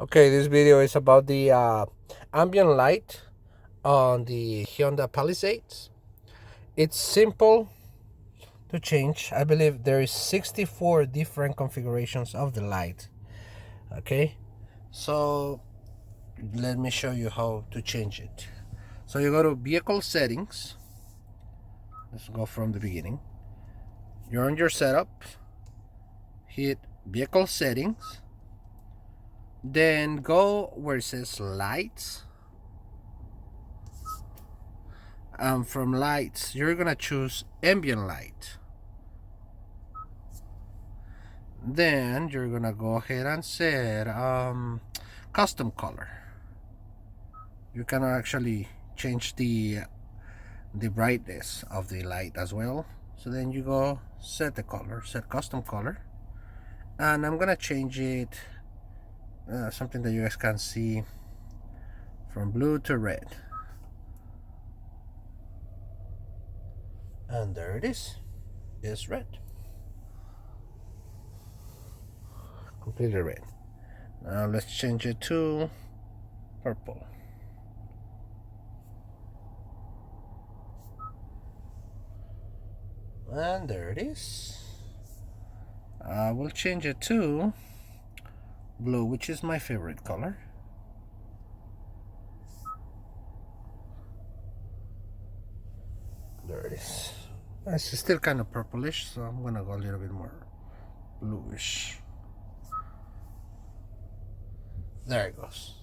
Okay, this video is about the ambient light on the Hyundai Palisades. It's simple to change. I believe there is 64 different configurations of the light. Okay, so let me show you how to change it. So you go to vehicle settings. Let's go from the beginning. You're on your setup. Hit vehicle settings. Then go where it says lights. From lights, you're gonna choose ambient light. Then you're gonna go ahead and set custom color. You can actually change the brightness of the light as well. So then you go set the color, set custom color, and I'm gonna change it something that you guys can see, from blue to red. And there it is. It's red. Completely red. Now let's change it to purple. And there it is. We'll change it to blue, which is my favorite color. There it is. It's still kind of purplish, so I'm gonna go a little bit more bluish. There it goes.